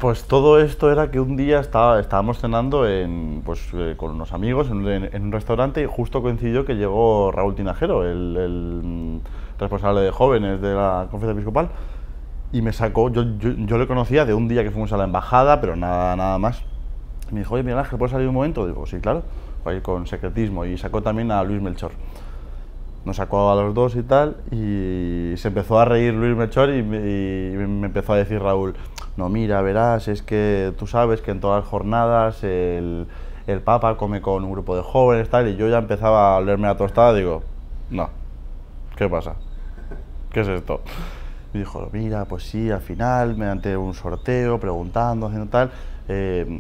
Pues todo esto era que un día estábamos cenando con unos amigos en un restaurante y justo coincidió que llegó Raúl Tinajero, el responsable de jóvenes de la conferencia episcopal, y me sacó, yo le conocía de un día que fuimos a la embajada, pero nada más. Y me dijo, oye, Miguel Ángel, ¿puedes salir un momento? Digo, sí, claro, voy a ir con secretismo. Y sacó también a Luis Melchor. Nos sacó a los dos y tal, y se empezó a reír Luis Melchor y me empezó a decir Raúl, no, mira, verás, es que tú sabes que en todas las jornadas el Papa come con un grupo de jóvenes tal, y yo ya empezaba a olerme la tostada, digo, no, ¿qué pasa? ¿Qué es esto? Y dijo, mira, pues sí, al final, mediante un sorteo, preguntando, haciendo tal,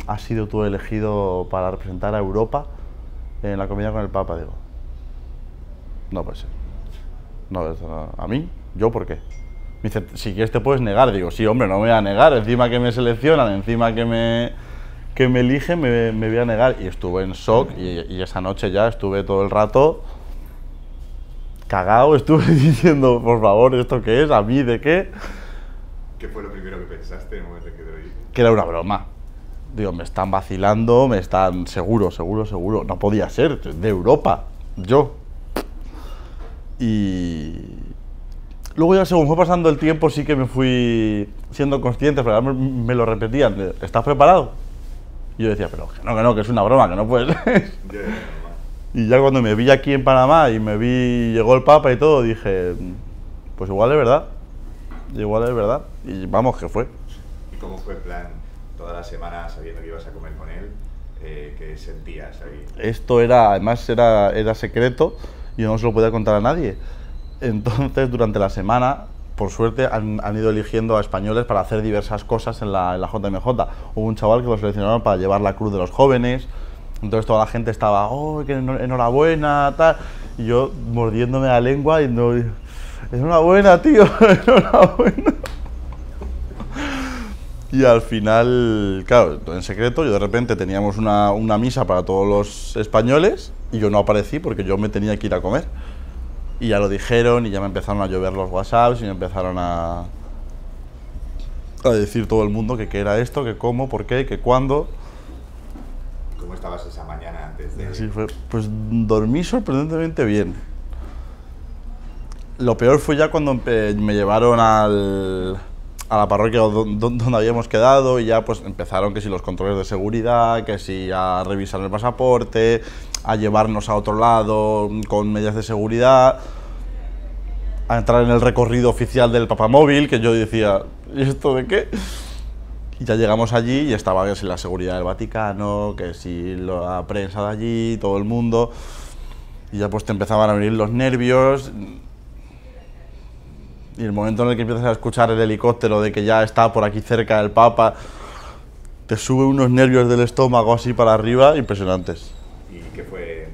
has sido tú elegido para representar a Europa en la comida con el Papa. Digo, no puede ser. No, ¿a mí? ¿Yo por qué? Me dice, si quieres te puedes negar. Digo, sí, hombre, no me voy a negar. Encima que me seleccionan, encima que me eligen, me voy a negar. Y estuve en shock y esa noche ya estuve todo el rato cagado. Estuve diciendo, por favor, ¿esto qué es? ¿A mí de qué? ¿Qué fue lo primero que pensaste en el momento en que te lo dijiste? Que era una broma. Digo, me están vacilando, me están... Seguro. No podía ser, de Europa. Yo. Y... Luego ya según fue pasando el tiempo sí que me fui siendo consciente, pero me lo repetían, ¿estás preparado? Y yo decía, pero que no, que es una broma, que no puede ser. Y ya cuando me vi aquí en Panamá y llegó el Papa y todo, dije, pues igual es verdad, y vamos, que fue. ¿Y cómo fue el plan toda la semana sabiendo que ibas a comer con él? ¿Qué sentías ahí? Esto además era secreto y no se lo podía contar a nadie. Entonces, durante la semana, por suerte, han ido eligiendo a españoles para hacer diversas cosas en la JMJ. Hubo un chaval que lo seleccionaron para llevar la cruz de los jóvenes. Entonces toda la gente estaba, oh, que enhorabuena, tal. Y yo mordiéndome la lengua y no... Enhorabuena, tío, enhorabuena. Y al final, claro, en secreto, yo de repente teníamos una misa para todos los españoles y yo no aparecí porque yo me tenía que ir a comer. Y ya lo dijeron y ya me empezaron a llover los WhatsApps y me empezaron a decir todo el mundo que qué era esto, que cómo, por qué, que cuándo. ¿Cómo estabas esa mañana antes de...? Así fue. Pues dormí sorprendentemente bien. Lo peor fue ya cuando me llevaron a la parroquia donde habíamos quedado y ya pues empezaron que si los controles de seguridad, que si a revisar el pasaporte, a llevarnos a otro lado con medidas de seguridad, a entrar en el recorrido oficial del papamóvil, que yo decía, ¿y esto de qué? Y ya llegamos allí y estaba que si la seguridad del Vaticano, que si la prensa de allí, todo el mundo, y ya pues te empezaban a venir los nervios. Y el momento en el que empiezas a escuchar el helicóptero de que ya está por aquí cerca el Papa, te sube unos nervios del estómago así para arriba, impresionantes. ¿Y qué fue?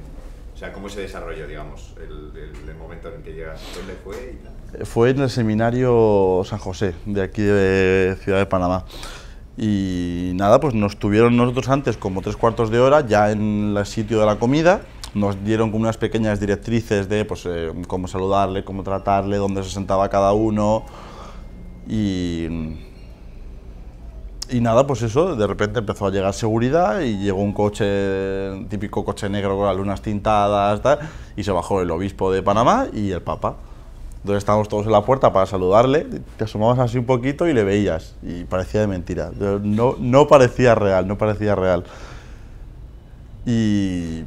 O sea, ¿cómo se desarrolló, digamos, el momento en el que llegas? ¿Dónde fue? Y tal? Fue en el seminario San José, de aquí de Ciudad de Panamá. Y nada, pues nos tuvieron nosotros antes como 3/4 de hora ya en el sitio de la comida. Nos dieron como unas pequeñas directrices de pues, cómo saludarle, cómo tratarle, dónde se sentaba cada uno. Y nada, pues eso, de repente empezó a llegar seguridad y llegó un coche, típico coche negro con las lunas tintadas, tal, y se bajó el obispo de Panamá y el Papa. Entonces estábamos todos en la puerta para saludarle, te asomabas así un poquito y le veías, y parecía de mentira, no parecía real, no parecía real. Y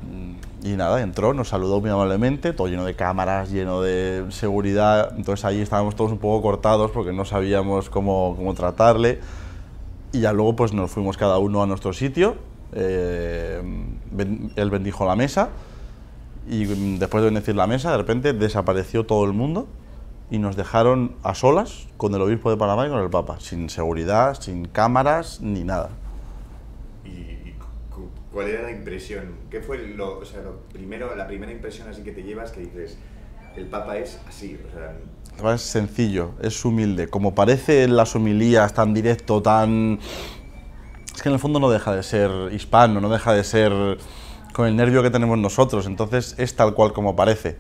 nada, entró, nos saludó muy amablemente, todo lleno de cámaras, lleno de seguridad, entonces ahí estábamos todos un poco cortados porque no sabíamos cómo tratarle. Y ya luego pues nos fuimos cada uno a nuestro sitio, él bendijo la mesa y después de bendecir la mesa de repente desapareció todo el mundo y nos dejaron a solas con el obispo de Panamá y con el Papa, sin seguridad, sin cámaras ni nada. ¿Y cuál era la impresión? ¿Qué fue lo primero, la primera impresión así que te llevas que dices, el Papa es así? O sea, Es sencillo, es humilde, como parece en las homilías, tan directo, tan... Es que en el fondo no deja de ser hispano, no deja de ser con el nervio que tenemos nosotros, entonces es tal cual como parece.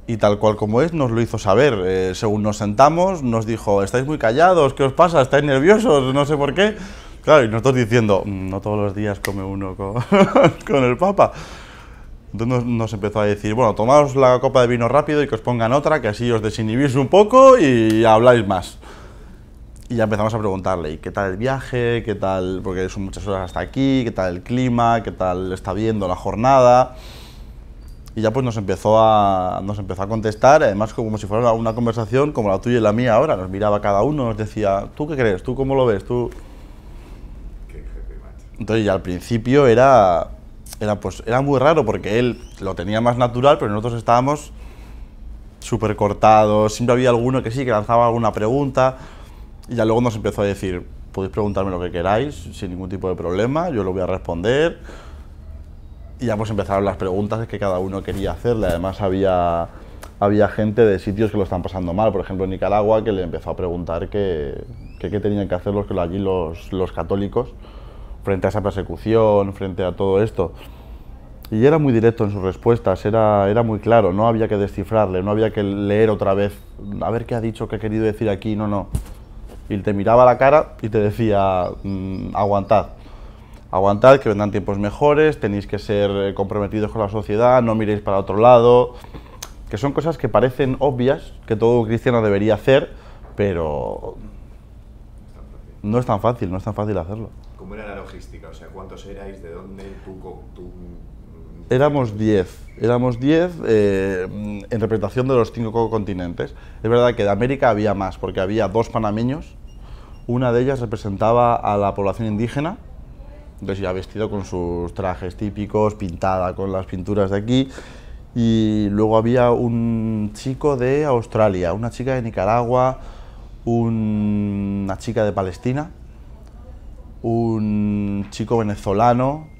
Y tal cual como es, nos lo hizo saber. Según nos sentamos, nos dijo, estáis muy callados, ¿qué os pasa? ¿Estáis nerviosos? No sé por qué. Claro, y nosotros diciendo, no todos los días come uno con, con el Papa. Entonces nos empezó a decir, bueno, tomaos la copa de vino rápido y que os pongan otra, que así os desinhibís un poco y habláis más. Y ya empezamos a preguntarle, ¿y qué tal el viaje? ¿Qué tal? Porque son muchas horas hasta aquí, ¿qué tal el clima? ¿Qué tal está viendo la jornada? Y ya pues nos empezó a contestar, además como si fuera una conversación como la tuya y la mía ahora. Nos miraba cada uno, nos decía, ¿tú qué crees? ¿Tú cómo lo ves? ¿Tú? Qué jefe, macho. Entonces ya al principio era muy raro porque él lo tenía más natural, pero nosotros estábamos súper cortados. Siempre había alguno que sí, que lanzaba alguna pregunta. Y ya luego nos empezó a decir, podéis preguntarme lo que queráis, sin ningún tipo de problema, yo lo voy a responder. Y ya pues empezaron las preguntas que cada uno quería hacerle. Además había gente de sitios que lo están pasando mal. Por ejemplo, en Nicaragua, que le empezó a preguntar qué tenían que hacer allí los católicos frente a esa persecución, frente a todo esto. Y era muy directo en sus respuestas, era muy claro, no había que descifrarle, no había que leer otra vez, a ver qué ha dicho, qué ha querido decir aquí, no. Y te miraba a la cara y te decía, aguantad, que vendrán tiempos mejores, tenéis que ser comprometidos con la sociedad, no miréis para otro lado, que son cosas que parecen obvias, que todo cristiano debería hacer, pero no es tan fácil hacerlo. ¿Cómo era la logística? O sea, ¿cuántos erais? ¿De dónde? Éramos 10 en representación de los 5 continentes. Es verdad que de América había más, porque había 2 panameños, una de ellas representaba a la población indígena, entonces ya vestido con sus trajes típicos, pintada con las pinturas de aquí, y luego había un chico de Australia, una chica de Nicaragua, una chica de Palestina, un chico venezolano,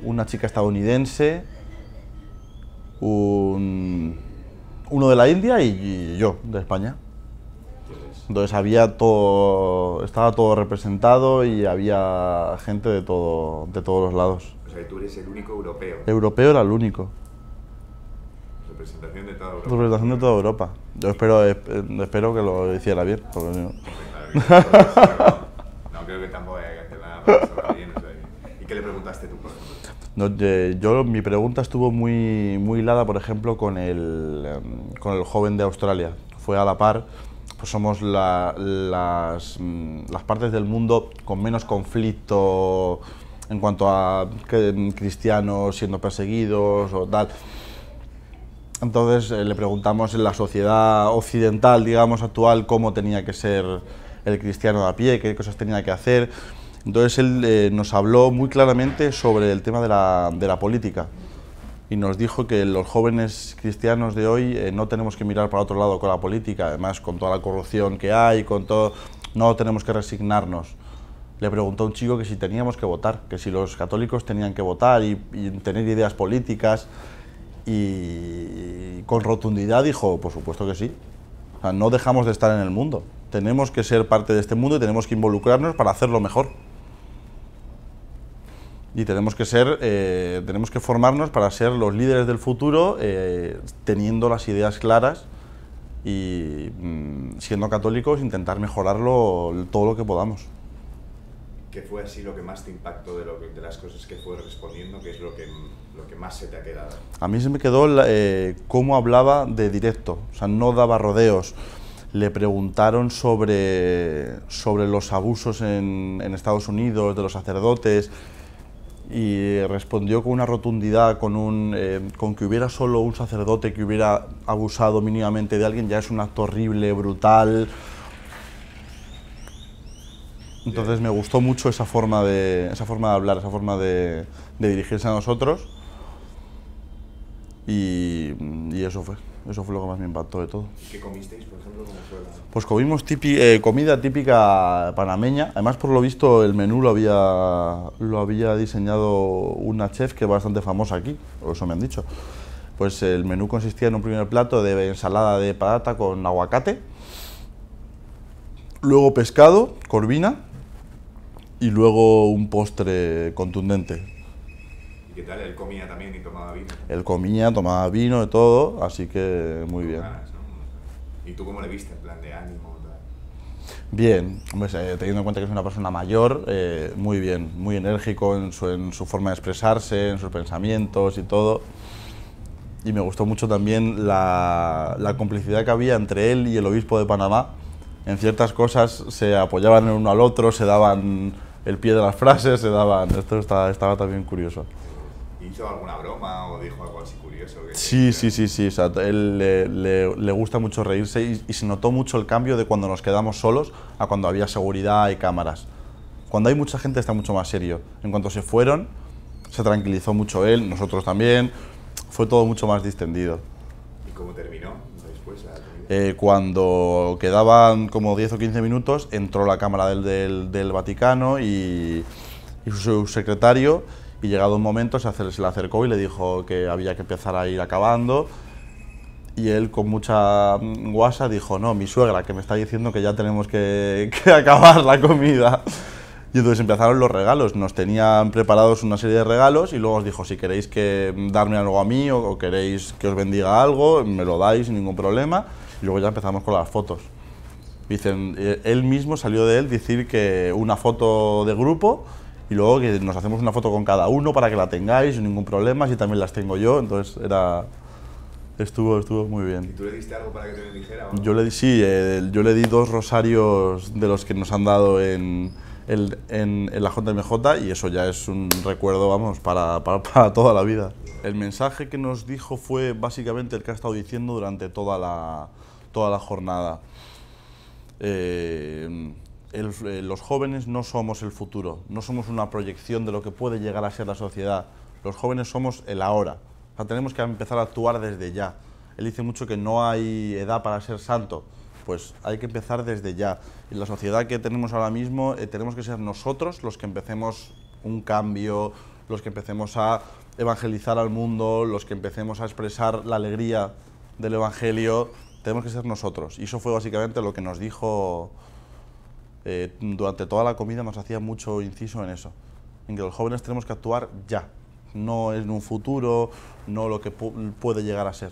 una chica estadounidense, uno de la India y yo, de España. Entonces estaba todo representado y había gente de todos los lados. O sea, tú eres el único europeo. Europeo era el único. Representación de toda Europa. Representación de toda Europa. Yo espero que lo hiciera bien. Porque no creo que tampoco haya que hacer nada para hacerlo bien. O sea, ¿y qué le preguntaste tú, por ejemplo? Mi pregunta estuvo muy hilada, por ejemplo, con el joven de Australia. Fue a la par, pues somos las partes del mundo con menos conflicto en cuanto a cristianos siendo perseguidos o tal. Entonces le preguntamos en la sociedad occidental, digamos, actual, cómo tenía que ser el cristiano de a pie, qué cosas tenía que hacer. Entonces él nos habló muy claramente sobre el tema de la política y nos dijo que los jóvenes cristianos de hoy no tenemos que mirar para otro lado con la política, además con toda la corrupción que hay, no tenemos que resignarnos. Le preguntó a un chico que si teníamos que votar, que si los católicos tenían que votar y tener ideas políticas, y con rotundidad dijo, por supuesto que sí. O sea, no dejamos de estar en el mundo, tenemos que ser parte de este mundo y tenemos que involucrarnos para hacerlo mejor. Y tenemos que formarnos para ser los líderes del futuro, teniendo las ideas claras y siendo católicos intentar mejorarlo todo lo que podamos. ¿Qué fue así lo que más te impactó de las cosas que fue respondiendo? ¿Qué es lo que más se te ha quedado? A mí se me quedó cómo hablaba de directo, o sea, no daba rodeos. Le preguntaron sobre los abusos en Estados Unidos de los sacerdotes y respondió con una rotundidad, con que hubiera solo un sacerdote que hubiera abusado mínimamente de alguien, ya es un acto horrible, brutal. Entonces me gustó mucho esa forma de hablar, esa forma de dirigirse a nosotros y eso fue lo que más me impactó de todo. ¿Y qué comisteis, por ejemplo? ¿Cómo fue Pues comimos comida típica panameña, además por lo visto el menú lo había diseñado una chef que es bastante famosa aquí, o eso me han dicho. Pues el menú consistía en un primer plato de ensalada de patata con aguacate, luego pescado, corvina, y luego un postre contundente. ¿Y qué tal? Él comía también y tomaba vino. Él comía, tomaba vino, de todo, así que muy bien. Ganas, ¿no? ¿Y tú cómo le viste? En plan de ánimo, tal. Bien, pues, teniendo en cuenta que es una persona mayor, muy bien, muy enérgico en su forma de expresarse, en sus pensamientos y todo. Y me gustó mucho también la complicidad que había entre él y el obispo de Panamá. En ciertas cosas se apoyaban el uno al otro, se daban el pie de las frases, se daban... Esto estaba también curioso. ¿Hizo alguna broma o dijo algo así curioso? Sí. O sea, él le gusta mucho reírse y se notó mucho el cambio de cuando nos quedamos solos a cuando había seguridad y cámaras. Cuando hay mucha gente está mucho más serio. En cuanto se fueron, se tranquilizó mucho él, nosotros también. Fue todo mucho más distendido. ¿Y cómo terminó después la comida? Cuando quedaban como 10 o 15 minutos, entró la cámara del Vaticano y su secretario, y llegado un momento se le acercó y le dijo que había que empezar a ir acabando, y él con mucha guasa dijo, no, mi suegra que me está diciendo que ya tenemos que acabar la comida. Y entonces empezaron los regalos, nos tenían preparados una serie de regalos y luego os dijo, si queréis darme algo a mí o queréis que os bendiga algo, me lo dais sin ningún problema. Y luego ya empezamos con las fotos. Dicen, él mismo salió de él decir que una foto de grupo y luego que nos hacemos una foto con cada uno para que la tengáis sin ningún problema, si también las tengo yo, entonces estuvo muy bien. ¿Y tú le diste algo para que te bendijera? ¿O no? Yo le di 2 rosarios de los que nos han dado en la JMJ y eso ya es un recuerdo, vamos, para toda la vida. El mensaje que nos dijo fue básicamente el que ha estado diciendo durante toda la jornada. Los jóvenes no somos el futuro, no somos una proyección de lo que puede llegar a ser la sociedad. Los jóvenes somos el ahora. O sea, tenemos que empezar a actuar desde ya. Él dice mucho que no hay edad para ser santo. Pues hay que empezar desde ya. En la sociedad que tenemos ahora mismo, tenemos que ser nosotros los que empecemos un cambio, los que empecemos a evangelizar al mundo, los que empecemos a expresar la alegría del Evangelio. Tenemos que ser nosotros. Y eso fue básicamente lo que nos dijo durante toda la comida, nos hacía mucho inciso en eso. En que los jóvenes tenemos que actuar ya, no en un futuro, no lo que puede llegar a ser.